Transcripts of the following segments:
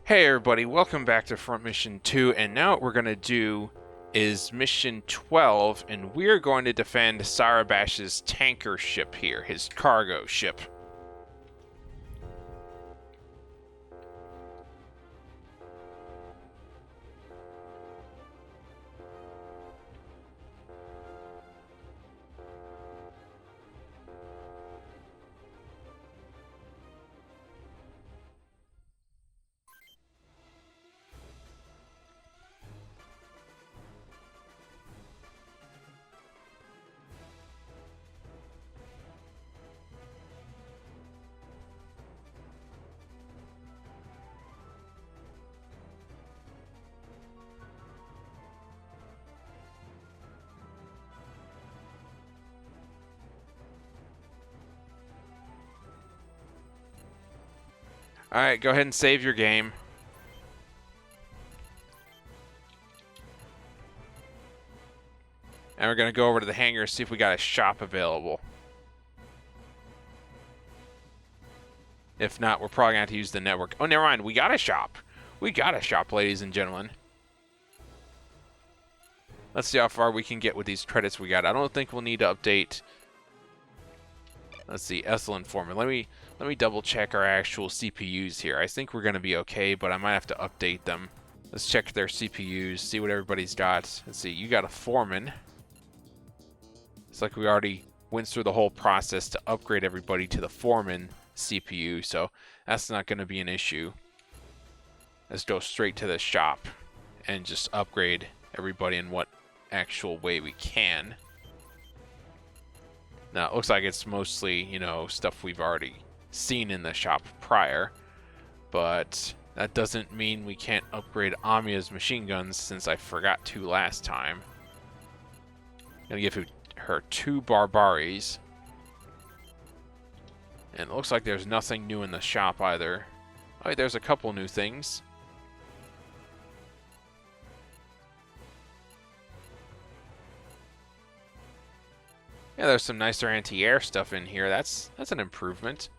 Hey everybody, welcome back to Front Mission 2, and now what we're going to do is Mission 12, and we're going to defend Saribash's tanker ship here, his cargo ship. Alright, go ahead and save your game. And we're going to go over to the hangar and see if we got a shop available. If not, we're probably going to have to use the network. Oh, never mind. We got a shop. We got a shop, ladies and gentlemen. Let's see how far we can get with these credits we got. I don't think we'll need to update. Let's see, Essel Informant. Let me double check our actual CPUs here. I think we're going to be okay, but I might have to update them. Let's check their CPUs, see what everybody's got. Let's see, you got a foreman. It's like we already went through the whole process to upgrade everybody to the foreman CPU, so that's not going to be an issue. Let's go straight to the shop and just upgrade everybody in what actual way we can. Now, it looks like it's mostly, you know, stuff we've already seen in the shop prior, but that doesn't mean we can't upgrade Amia's machine guns, since I forgot to last time. I'm gonna give her 2 Barbaris. And it looks like there's nothing new in the shop either. Oh, there's a couple new things. Yeah, there's some nicer anti-air stuff in here. That's an improvement.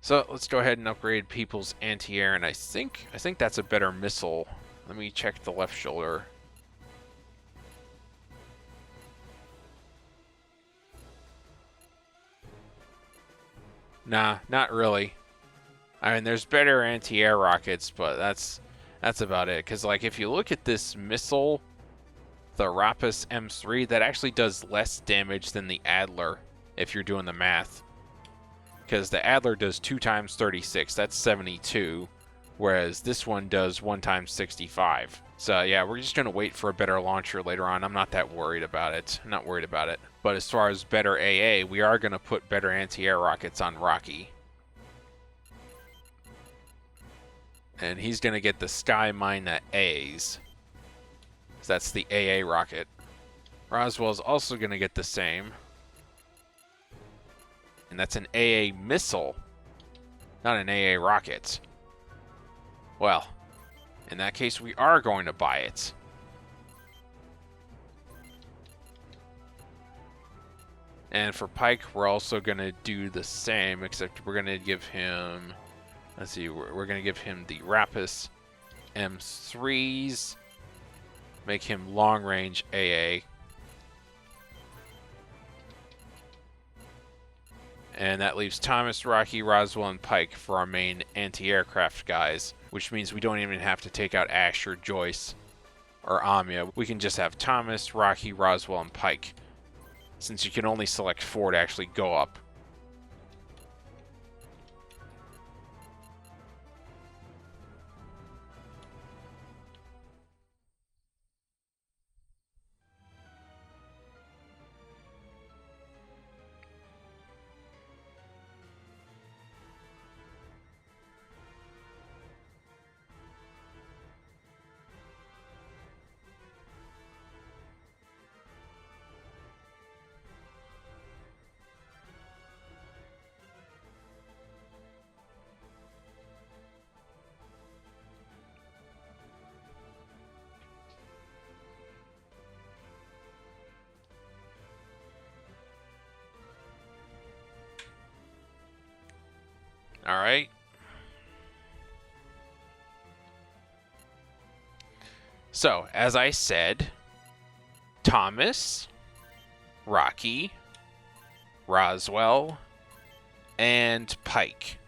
So let's go ahead and upgrade people's anti-air, and I think that's a better missile. Let me check the left shoulder. Nah, not really. I mean, there's better anti-air rockets, but that's about it. Because like, if you look at this missile, the Rapus M3, that actually does less damage than the Adler, if you're doing the math. Because the Adler does 2 times 36, that's 72, whereas this one does 1 times 65. So yeah, we're just gonna wait for a better launcher later on. I'm not that worried about it. I'm not worried about it. But as far as better AA, we are gonna put better anti-air rockets on Rocky. And he's gonna get the Sky Mine that A's. So that's the AA rocket. Roswell's also gonna get the same. And that's an AA missile, not an AA rocket. Well, in that case, we are going to buy it. And for Pike, we're also going to do the same, except we're going to give him, let's see, we're going to give him the Rapus M3s, make him long-range AA. And that leaves Thomas, Rocky, Roswell, and Pike for our main anti-aircraft guys, which means we don't even have to take out Ash or Joyce or Amia. We can just have Thomas, Rocky, Roswell, and Pike, since you can only select 4 to actually go up. All right. So, as I said, Thomas, Rocky, Roswell, and Pike.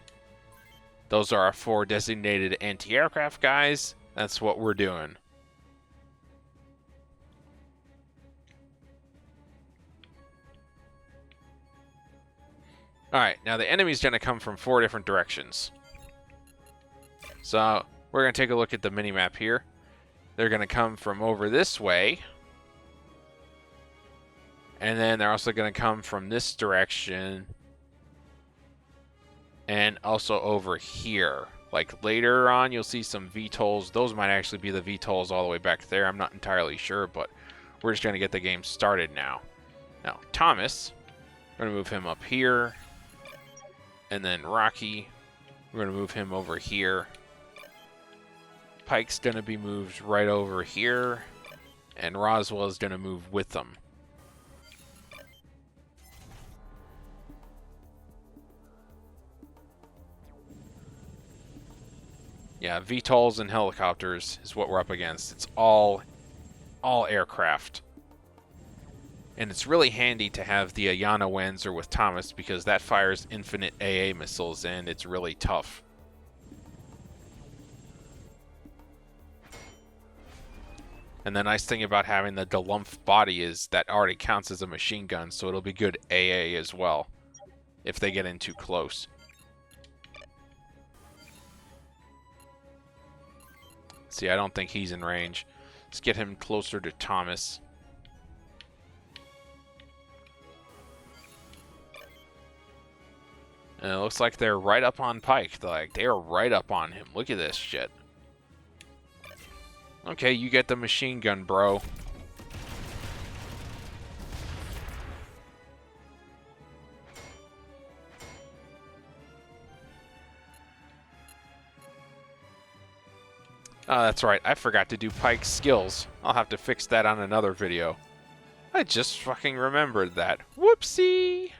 Those are our 4 designated anti-aircraft guys. That's what we're doing. Alright, now the enemy's going to come from 4 different directions. So, we're going to take a look at the minimap here. They're going to come from over this way. And then they're also going to come from this direction. And also over here. Like later on, you'll see some VTOLs. Those might actually be the VTOLs all the way back there. I'm not entirely sure, but we're just going to get the game started now. Now, Thomas, we're going to move him up here. And then Rocky, we're going to move him over here. Pike's going to be moved right over here. And Roswell is going to move with them. Yeah, VTOLs and helicopters is what we're up against. It's all aircraft. And it's really handy to have the Ayana Wenzer with Thomas because that fires infinite AA missiles and it's really tough. And the nice thing about having the Delumph body is that already counts as a machine gun, so it'll be good AA as well if they get in too close. See, I don't think he's in range. Let's get him closer to Thomas. And it looks like they're right up on Pike. They're right up on him. Look at this shit. Okay, you get the machine gun, bro. Oh, that's right. I forgot to do Pike's skills. I'll have to fix that on another video. I just fucking remembered that. Whoopsie!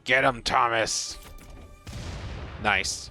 Get him, Thomas! Nice.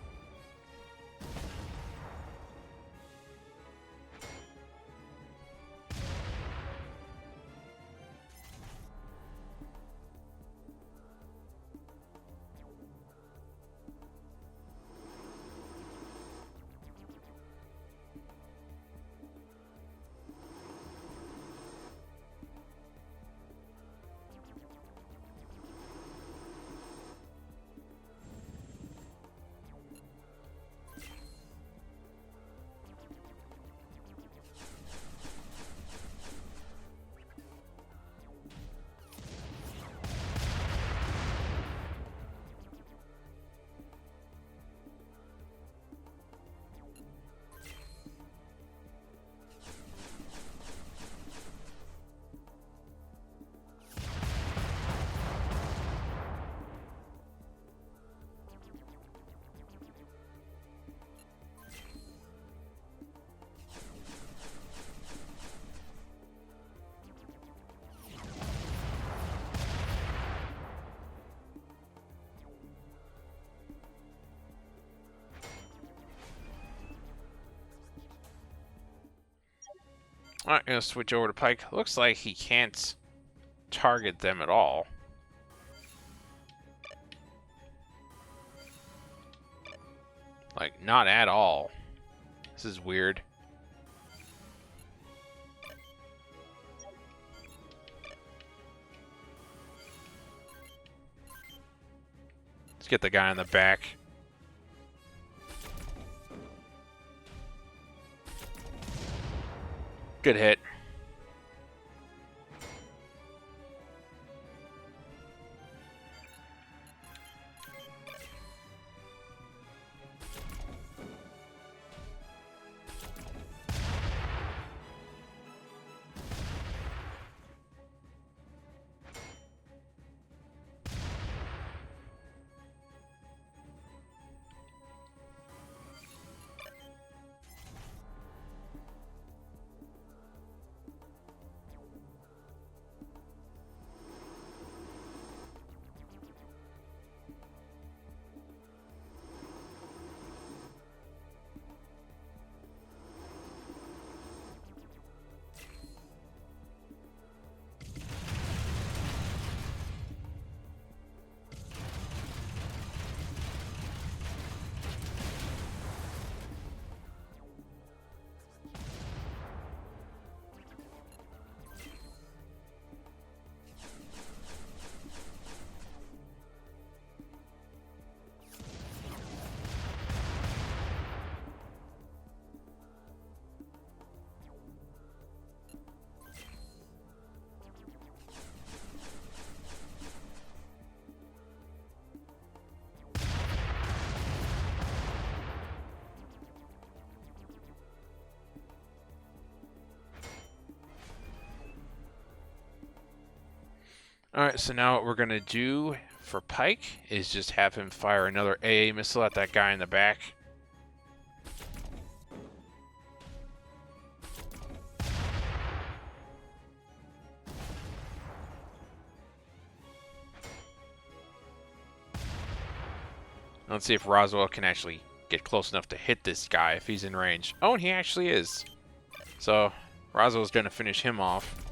Alright, gonna switch over to Pike. Looks like he can't target them at all. Like, not at all. This is weird. Let's get the guy in the back. Good hit. Alright, so now what we're going to do for Pike is just have him fire another AA missile at that guy in the back. Let's see if Roswell can actually get close enough to hit this guy if he's in range. Oh, and he actually is. So, Roswell's going to finish him off.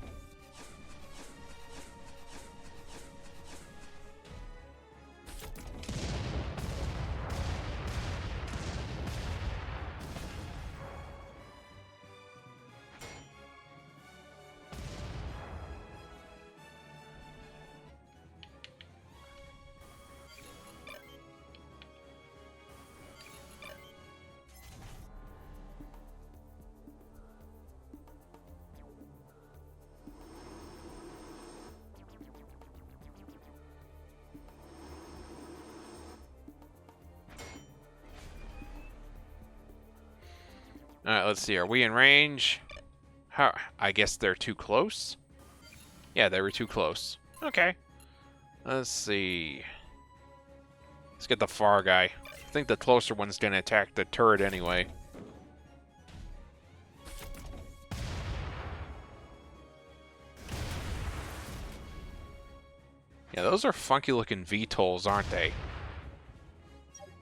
Alright, let's see. Are we in range? How? I guess they're too close? Yeah, they were too close. Okay. Let's see. Let's get the far guy. I think the closer one's going to attack the turret anyway. Yeah, those are funky looking VTOLs, aren't they?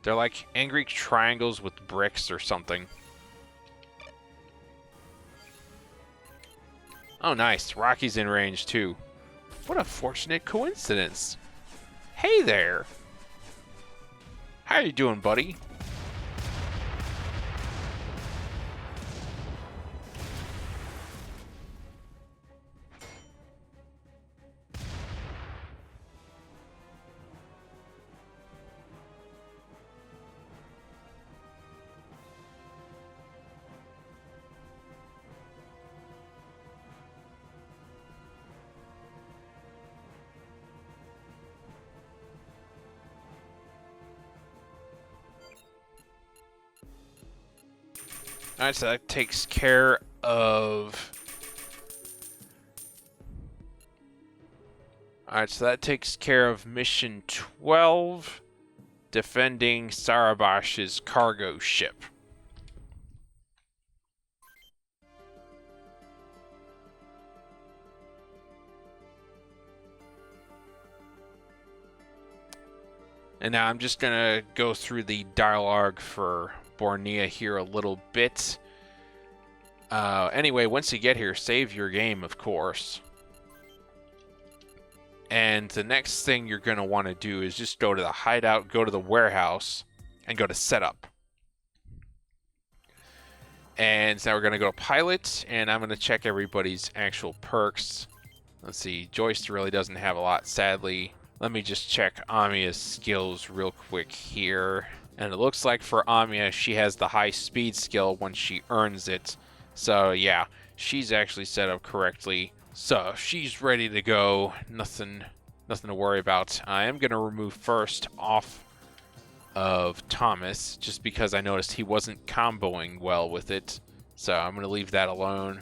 They're like angry triangles with bricks or something. Oh, nice. Rocky's in range, too. What a fortunate coincidence. Hey there. How you doing, buddy? Alright, so that takes care of... Alright, so that takes care of mission 12, defending Saribash's cargo ship. And now I'm just gonna go through the dialogue for Bornea here a little bit. Anyway, once you get here, save your game, of course. And the next thing you're going to want to do is just go to the hideout, go to the warehouse, and go to setup. And now we're going to go to pilot, and I'm going to check everybody's actual perks. Let's see, Joyce really doesn't have a lot, sadly. Let me just check Amiya's skills real quick here. And it looks like for Amiya, she has the high speed skill when she earns it. So yeah, she's actually set up correctly. So she's ready to go. Nothing to worry about. I am going to remove first off of Thomas, just because I noticed he wasn't comboing well with it. So I'm going to leave that alone.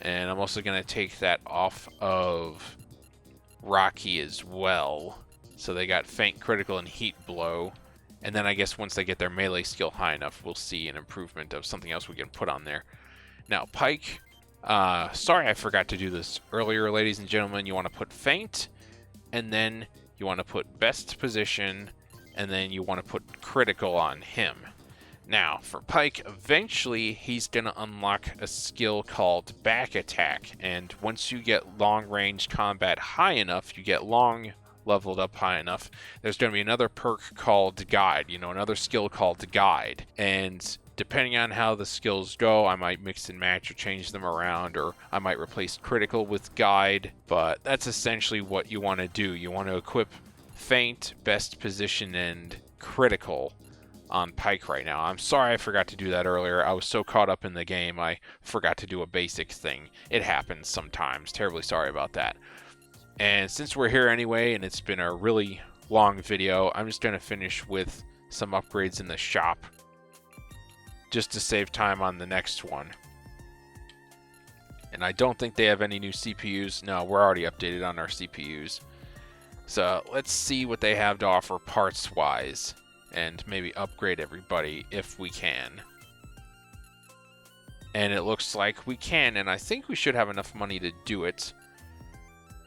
And I'm also going to take that off of Rocky as well. So they got Faint Critical and Heat Blow. And then I guess once they get their melee skill high enough, we'll see an improvement of something else we can put on there. Now, Pike, sorry I forgot to do this earlier, ladies and gentlemen. You want to put Faint, and then you want to put Best Position, and then you want to put Critical on him. Now, for Pike, eventually he's going to unlock a skill called Back Attack. And once you get long-range combat high enough, you get long leveled up high enough, there's going to be another perk called Guide, another skill called Guide. And depending on how the skills go, I might mix and match or change them around, or I might replace Critical with Guide. But that's essentially what you want to do. You want to equip Faint, Best Position, and Critical on Pike right now. I'm sorry I forgot to do that earlier. I was so caught up in the game, I forgot to do a basic thing. It happens sometimes. Terribly sorry about that. And since we're here anyway, and it's been a really long video, I'm just going to finish with some upgrades in the shop, just to save time on the next one. And I don't think they have any new CPUs. No, we're already updated on our CPUs. So let's see what they have to offer parts-wise, and maybe upgrade everybody if we can. And it looks like we can, and I think we should have enough money to do it.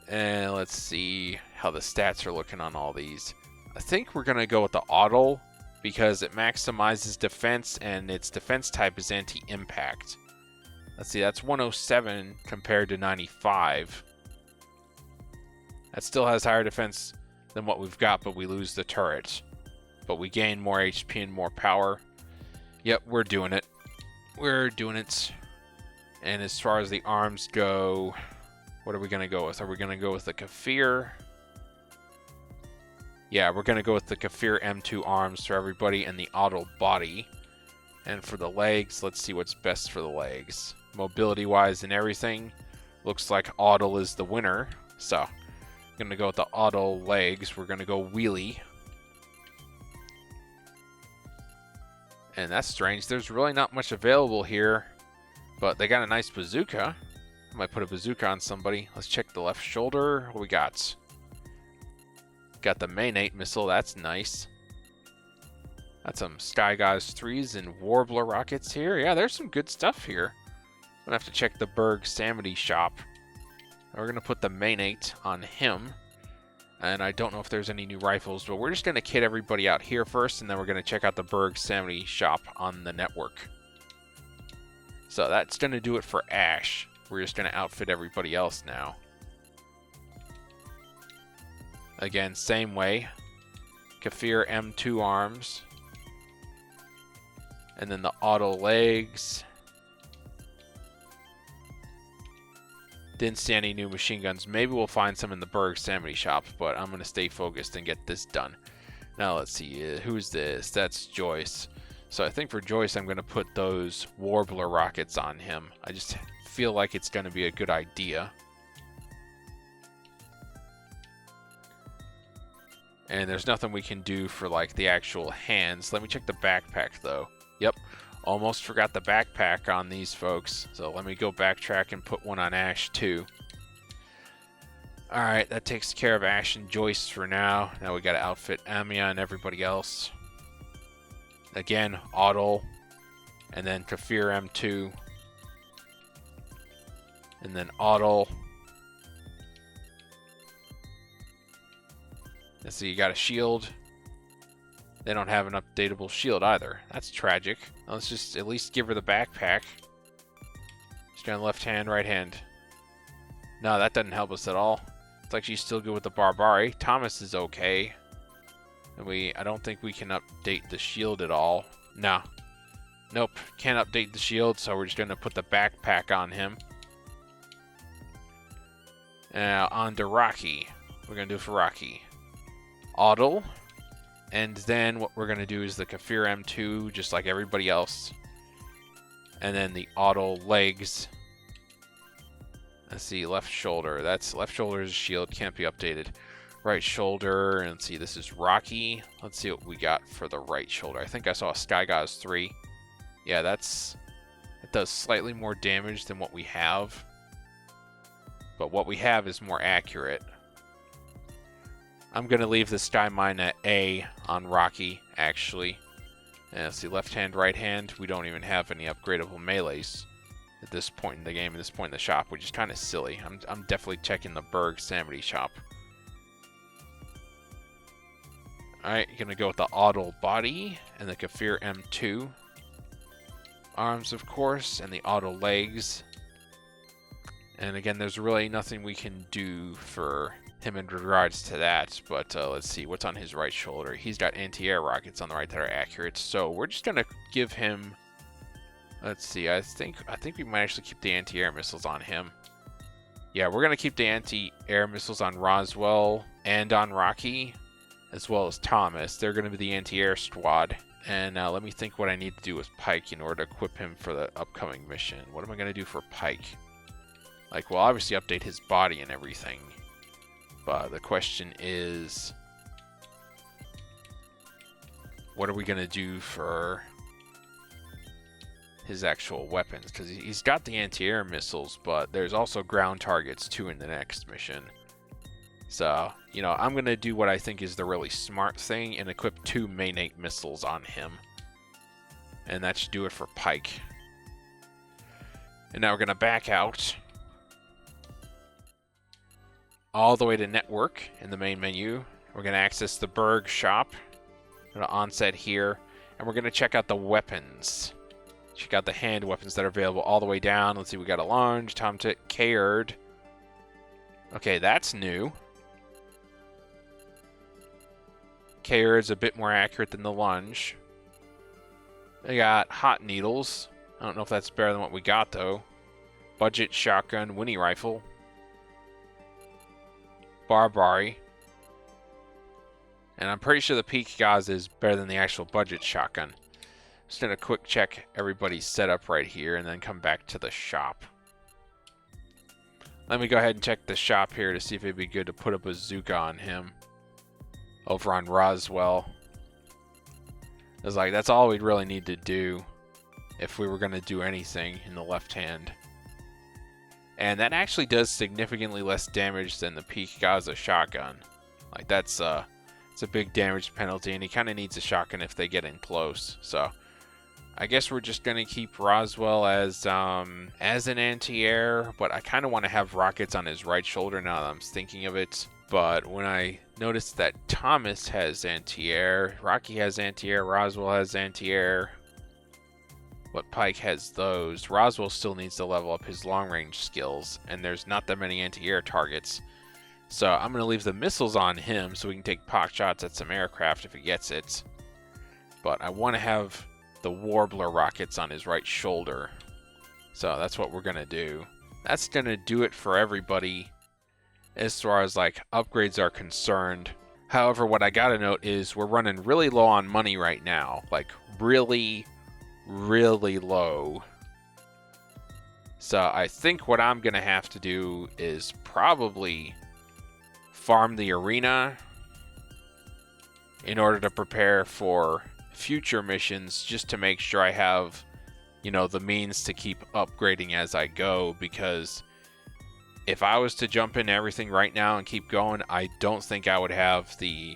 And let's see how the stats are looking on all these. I think we're going to go with the auto because it maximizes defense, and its defense type is anti-impact. Let's see, that's 107 compared to 95. That still has higher defense than what we've got, but we lose the turret. But we gain more HP and more power. Yep, we're doing it. We're doing it. And as far as the arms go, what are we going to go with? Are we going to go with the Kafir? Yeah, we're going to go with the Kafir M2 arms for everybody and the auto body. And for the legs, let's see what's best for the legs. Mobility-wise and everything, looks like auto is the winner. So, I'm going to go with the auto legs. We're going to go wheelie. And that's strange. There's really not much available here. But they got a nice bazooka. I might put a bazooka on somebody. Let's check the left shoulder. What we got? Got the Mainate missile. That's nice. Got some Sky Guys 3s and Warbler rockets here. Yeah, there's some good stuff here. I'm going to have to check the Berg Samity shop. We're going to put the Mainate on him. And I don't know if there's any new rifles, but we're just going to kit everybody out here first, and then we're going to check out the Berg Samity shop on the network. So that's going to do it for Ash. We're just going to outfit everybody else now. Again, same way. Kafir M2 arms. And then the auto legs. Didn't see any new machine guns. Maybe we'll find some in the Berg Samity shop, but I'm going to stay focused and get this done. Now let's see. Who's this? That's Joyce. So I think for Joyce, I'm going to put those Warbler rockets on him. I just feel like it's going to be a good idea. And there's nothing we can do for like the actual hands. Let me check the backpack though. Yep, almost forgot the backpack on these folks. So let me go backtrack and put one on Ash too. Alright, that takes care of Ash and Joyce for now. Now we got to outfit Amia and everybody else. Again, auto. And then Kafir M2. And then auto. Let's see, you got a shield. They don't have an updatable shield either. That's tragic. Let's just at least give her the backpack. Just on the left hand, right hand. No, that doesn't help us at all. It's like she's still good with the Barbari. Thomas is okay. And I don't think we can update the shield at all. No. Nope, can't update the shield, so we're just going to put the backpack on him. Now, on to Rocky. What we're going to do for Rocky. Auto. And then what we're going to do is the Kafir M2, just like everybody else. And then the auto legs. Let's see, left shoulder. That's left shoulder's shield, can't be updated. Right shoulder, and let's see, this is Rocky. Let's see what we got for the right shoulder. I think I saw a Sky Guys 3. Yeah, it does slightly more damage than what we have. But what we have is more accurate. I'm going to leave the Sky Mine at A on Rocky, actually. And let's see, left hand, right hand. We don't even have any upgradable melees at this point in the game, at this point in the shop, which is kind of silly. I'm definitely checking the Berg Samity shop. Alright, you're going to go with the auto body and the Kafir M2. Arms, of course, and the auto legs. And again, there's really nothing we can do for him in regards to that, but let's see what's on his right shoulder. He's got anti-air rockets on the right that are accurate, so we're just gonna give him, let's see, I think we might actually keep the anti-air missiles on him. Yeah, we're gonna keep the anti-air missiles on Roswell and on Rocky, as well as Thomas. They're gonna be the anti-air squad. And let me think what I need to do with Pike in order to equip him for the upcoming mission. What am I gonna do for Pike? Like, well, obviously update his body and everything. But the question is, what are we going to do for his actual weapons, because he's got the anti-air missiles, but there's also ground targets too in the next mission. So, you know, I'm going to do what I think is the really smart thing and equip 2 Mainate missiles on him. And that should do it for Pike. And now we're going to back out all the way to Network in the main menu. We're going to access the Berg shop. We're going to onset here. And we're going to check out the weapons. Check out the hand weapons that are available all the way down. Let's see, we got a Lunge, Tomtit, Kayard. Okay, that's new. Kayard is a bit more accurate than the Lunge. They got Hot Needles. I don't know if that's better than what we got, though. Budget Shotgun, Winnie Rifle. Barbari. And I'm pretty sure the Peak Gauze is better than the actual budget shotgun. Just gonna quick check everybody's setup right here and then come back to the shop. Let me go ahead and check the shop here to see if it'd be good to put a bazooka on him. Over on Roswell. It's like, that's all we'd really need to do if we were gonna do anything in the left hand. And that actually does significantly less damage than the Peak Gaza shotgun. Like, it's a big damage penalty, and he kind of needs a shotgun if they get in close. So I guess we're just gonna keep Roswell as an anti-air, but I kind of want to have rockets on his right shoulder now that I'm thinking of it. But when I noticed that Thomas has anti-air, Rocky has anti-air, Roswell has anti-air, but Pike has those. Roswell still needs to level up his long-range skills, and there's not that many anti-air targets. So I'm going to leave the missiles on him so we can take pot shots at some aircraft if he gets it. But I want to have the Warbler rockets on his right shoulder. So that's what we're going to do. That's going to do it for everybody as far as like upgrades are concerned. However, what I got to note is we're running really low on money right now. Like really, really low. So I think what I'm going to have to do is probably farm the arena in order to prepare for future missions, just to make sure I have, you know, the means to keep upgrading as I go, because if I was to jump into everything right now and keep going, I don't think I would have the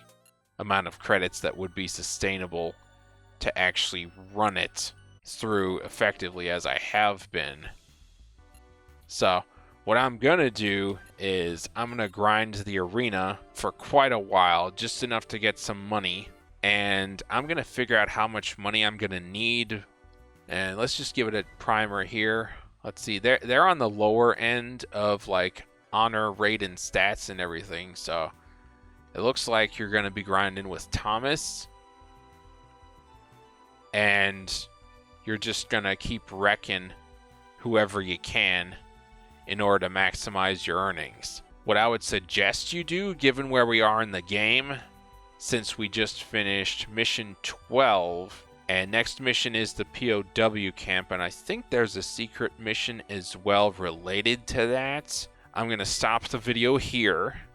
amount of credits that would be sustainable to actually run it through effectively as I have been. So what I'm going to do is I'm going to grind the arena for quite a while, just enough to get some money. And I'm going to figure out how much money I'm going to need. And let's just give it a primer here. Let's see, they're on the lower end of like honor rate and stats and everything. So it looks like you're going to be grinding with Thomas. And you're just going to keep wrecking whoever you can in order to maximize your earnings. What I would suggest you do, given where we are in the game, since we just finished mission 12, and next mission is the POW camp, and I think there's a secret mission as well related to that. I'm going to stop the video here,